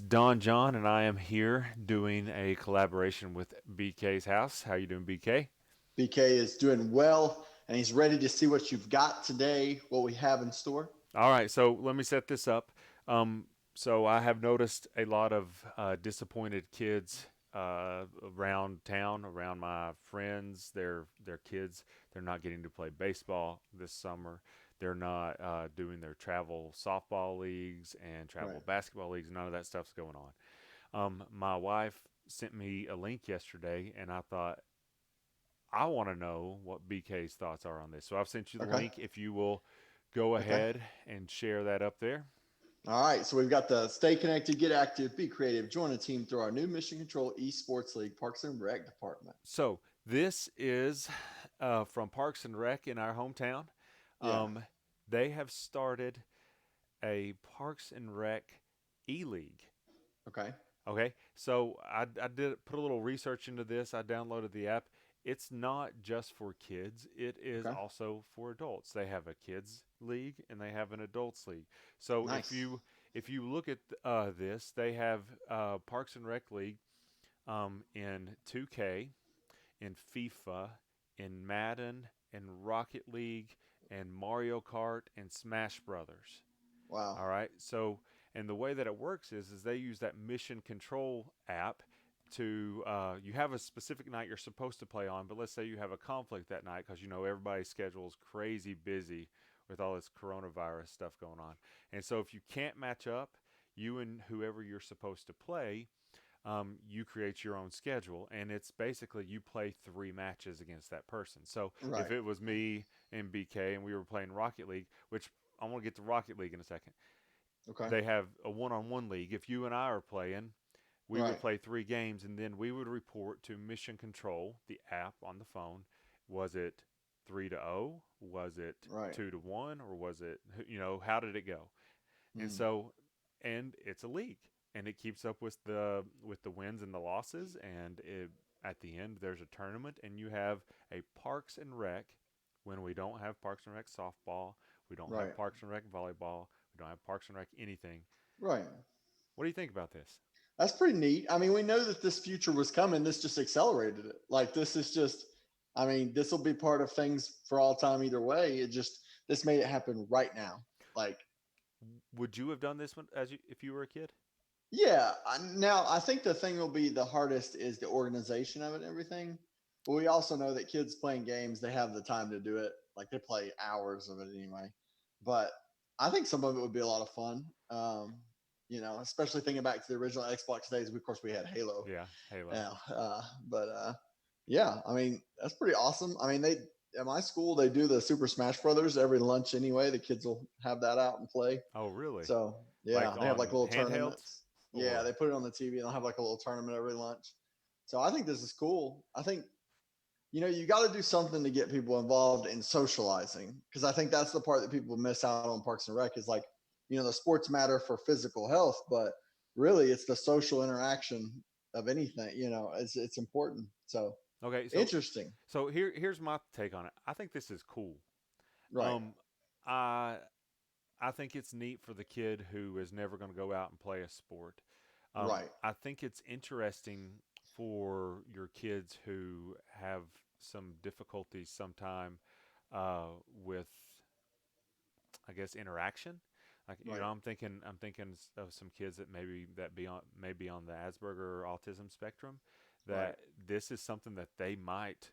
Don John, and I am here doing a collaboration with BK's house. How you doing, BK? BK is doing well, and he's ready to see what you've got today, what we have in store. All right, so let me set this up. Um, so I have noticed a lot of disappointed kids around town, around my friends. Their kids. They're not getting to play baseball this summer. They're not doing their travel softball leagues and travel Right. basketball leagues. None of that stuff's going on. My wife sent me a link yesterday, and I thought I want to know what BK's thoughts are on this. So I've sent you the Okay. link. If you will go Okay. ahead and share that up there. All right. So we've got the Stay Connected, Get Active, Be Creative, Join a team through our new Mission Control Esports League Parks and Rec Department. So this is from Parks and Rec in our hometown. Yeah. Um, they have started a Parks and Rec e-league. Okay. Okay, so I did put a little research into this. I downloaded the app. It's not just for kids. It is Okay. also for adults. They have a kids league and they have an adults league. So Nice. if you look at this, they have Parks and Rec League in 2K, in FIFA, in Madden, in Rocket League, and Mario Kart and Smash Brothers. Wow. All right. So, and the way that it works is they use that mission control app to you have a specific night you're supposed to play on, but let's say you have a conflict that night because you know everybody's schedule is crazy busy with all this coronavirus stuff going on, and so if you can't match up, you and whoever you're supposed to play. You create your own schedule, and it's basically you play 3 matches against that person. So if Right. it was me and BK and we were playing Rocket League, which I want to get to Rocket League in a second, Okay. they have a one-on-one league. If you and I are playing, we would Right. play 3 games, and then we would report to Mission Control, the app on the phone. Was it 3-0? Was it Right. 2-1? Or was it how did it go? And Mm. so, and it's a league, and it keeps up with the wins and the losses, and at the end there's a tournament, and you have a Parks and Rec. When we don't have Parks and Rec softball, we don't Right. have Parks and Rec volleyball, we don't have Parks and Rec anything. Right. What do you think about this? That's pretty neat. I mean, we know that this future was coming. This just accelerated it. Like this is just, I mean, this will be part of things for all time either way. It just this made it happen right now. Like, Would you have done this one if you were a kid? yeah. Now I think the thing will be the hardest is the organization of it and everything. But we also know that kids playing games, they have the time to do it. Like they play hours of it anyway. But I think some of it would be a lot of fun. Especially thinking back to the original Xbox days. Of course, we had Halo. Yeah, Halo. Yeah, but yeah, I mean that's pretty awesome. I mean, they at my school they do the Super Smash Brothers every lunch anyway. The kids will have that out and play. Oh, really? So yeah, Like they have like on little handhelds, tournaments. Yeah, or they put it on the TV and they'll have like a little tournament every lunch. So I think this is cool. I think you got to do something to get people involved in socializing because I think that's the part that people miss out on Parks and Rec is like the sports matter for physical health, but really it's the social interaction of anything. It's important. So okay. interesting, Here's my take on it. I think this is cool. right? Um, I I think it's neat for the kid who is never going to go out and play a sport. Right. I think it's interesting for your kids who have some difficulties sometime with, I guess, interaction. Like Right. I'm thinking of some kids that maybe on the Asperger or autism spectrum. Right. That this is something that they might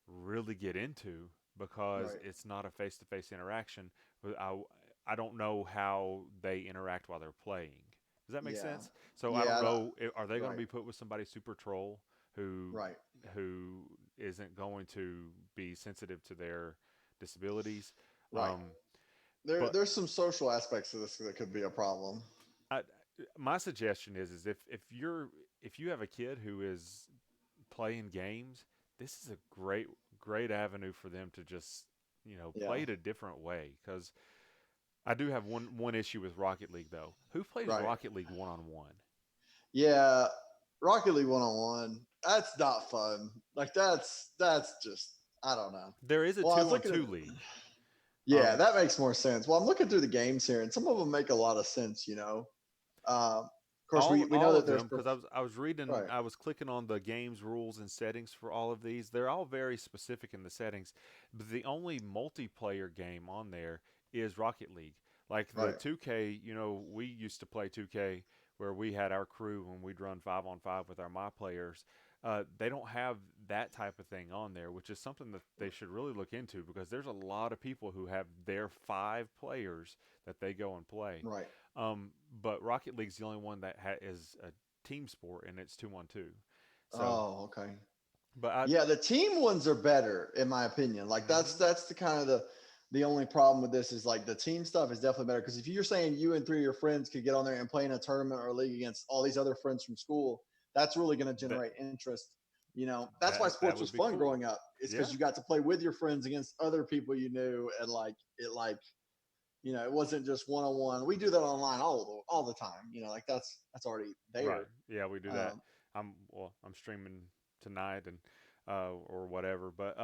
really get into because Right. it's not a face-to-face interaction. But I don't know how they interact while they're playing. Does that make Yeah. sense? So I don't Yeah. know. Are they going to Right. be put with somebody super troll who Right. who isn't going to be sensitive to their disabilities? Right. Um, There, but there's some social aspects to this that could be a problem. I, my suggestion is if you have a kid who is playing games, this is a great avenue for them to just Yeah. play it a different way. Because I do have one issue with Rocket League though. Who plays Right. Rocket League 1-on-1? Yeah. Rocket League 1-on-1. That's not fun. Like that's just I don't know. There is a Well, I was two on looking at two league. yeah, Um, that makes more sense. Well, I'm looking through the games here, and some of them make a lot of sense. Um, Of course, we know All that of there's them, because I was reading, right, I was clicking on the games rules and settings for all of these. They're all very specific in the settings, but the only multiplayer game on there is Rocket League. Like the right. 2K, we used to play 2K where we had our crew when we'd run 5-on-5 with our my players. They don't have that type of thing on there, which is something that they should really look into because there's a lot of people who have their 5 players that they go and play. Right. But Rocket League's the only one that is a team sport, and it's 2-on-2. So, Oh, okay. but I, Yeah, the team ones are better in my opinion. Like hmm that's the kind of the only problem with this is like the team stuff is definitely better because if you're saying you and 3 of your friends could get on there and play in a tournament or a league against all these other friends from school, that's really going to that generate interest. That's why that sports was would be fun cool. growing up. It's because Yeah, you got to play with your friends against other people you knew, and it wasn't just one on one. We do that online all the time. Like that's already right. there. Yeah, we do that. Um, I'm streaming tonight and or whatever. But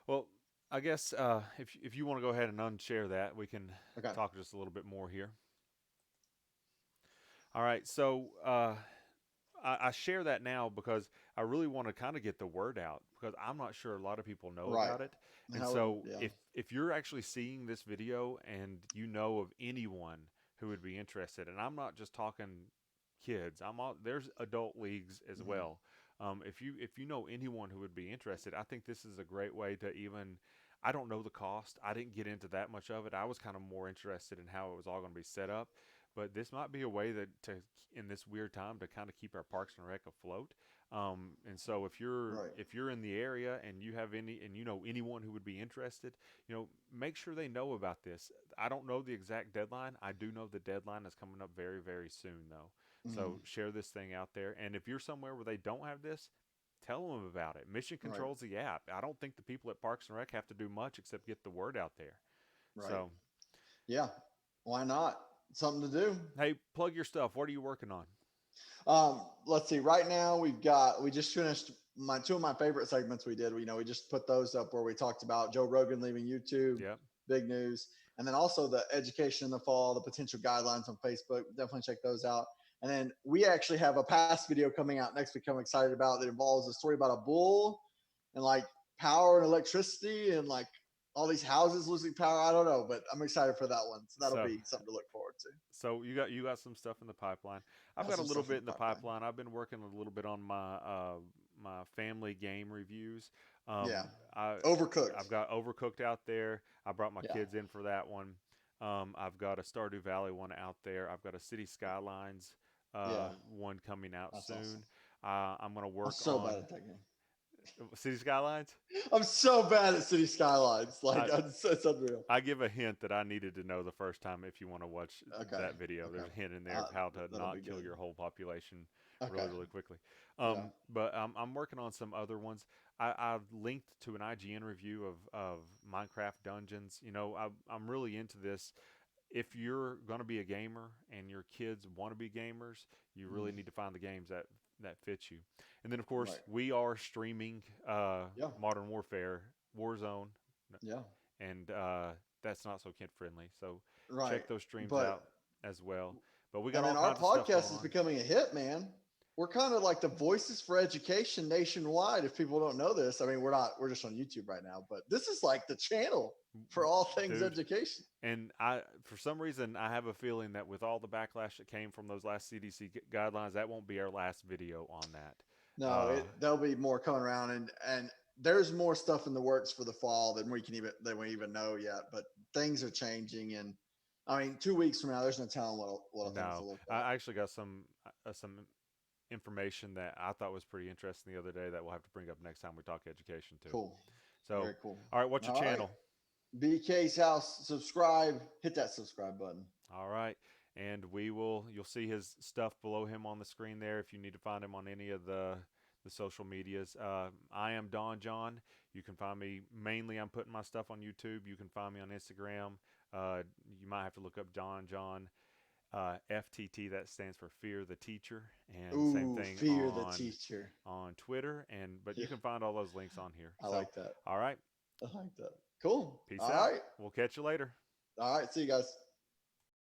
well, I guess if you want to go ahead and unshare that, we can okay. talk just a little bit more here. All right, so I share that now because I really want to kind of get the word out because I'm not sure a lot of people know Right. about it. And How? so Yeah. if you're actually seeing this video and you know of anyone who would be interested, and I'm not just talking kids, there's adult leagues as Mhm. well. If you know anyone who would be interested, I think this is a great way to even. I don't know the cost. I didn't get into that much of it. I was kind of more interested in how it was all going to be set up, but this might be a way that to in this weird time to kind of keep our Parks and Rec afloat. And so Right. if you're in the area and you have any and you know anyone who would be interested, make sure they know about this. I don't know the exact deadline. I do know the deadline is coming up very very soon though. Mhm. So share this thing out there. And if you're somewhere where they don't have this, tell them about it. Mission Right. controls the app. I don't think the people at Parks and Rec have to do much except get the word out there. Right. So Yeah. Why not? Something to do. hey, plug your stuff. What are you working on? Let's see. Right now, we just finished my two of my favorite segments we did. We just put those up where we talked about Joe Rogan leaving YouTube, Yep. big news, and then also the education in the fall, the potential guidelines on Facebook. Definitely check those out. And then we actually have a past video coming out next week. I'm excited about that involves a story about a bull and like power and electricity and like all these houses losing power. I don't know, but I'm excited for that one. So that'll So be something to look forward to. So you got some stuff in the pipeline. I've Got got a some little stuff in bit the in the pipeline. pipeline. I've been working a little bit on my family game reviews. Yeah. I Overcooked. I've got Overcooked out there. I brought my Yeah. kids in for that one. I've got a Stardew Valley one out there. I've got a City Skylines Yeah. one coming out That's awesome. soon. I'm gonna I'm work so bad on at that game. City Skylines. I'm so bad at City Skylines. Like I it's unreal. I give a hint that I needed to know the first time if you want to watch Okay. that video. There's Okay. a hint in there of how to That'll be not kill good. your whole population really, Okay. really quickly. Yeah. But I'm working on some other ones. I've linked to an IGN review of Minecraft Dungeons. I'm really into this. If you're going to be a gamer and your kids want to be gamers, you really Mm, need to find the games that fit you. And then, of course, right. we are streaming Yeah. Modern Warfare, Warzone, Yeah. and that's not so kid friendly. So Right. check those streams But out as well. But we got and all then our kinds of stuff going podcast is on. becoming a hit, man. We're kind of like the voices for education nationwide. If people don't know this, I mean, we're not. We're just on YouTube right now, but this is like the channel for all things Dude, education. and for some reason, I have a feeling that with all the backlash that came from those last CDC guidelines, that won't be our last video on that. No, Uh, there'll be more coming around, and there's more stuff in the works for the fall than we even know yet. But things are changing, and I mean, 2 weeks from now, there's no telling what things no, will look like. I actually got some information that I thought was pretty interesting the other day that we'll have to bring up next time we talk education too. Cool, So, very cool. all right, what's your All right, channel? BK's house. Subscribe. Hit that subscribe button. All right. And you'll see his stuff below him on the screen there if you need to find him on any of the social medias. I am Don John. You can find me mainly, I'm putting my stuff on YouTube. You can find me on Instagram. You might have to look up Don John FTT. That stands for Fear the Teacher. And same Ooh, thing fear the teacher. on Twitter. But Yeah, you can find all those links on here. I So, like that. all right. I like that. Cool. Peace All out. right. We'll catch you later. All right. See you guys.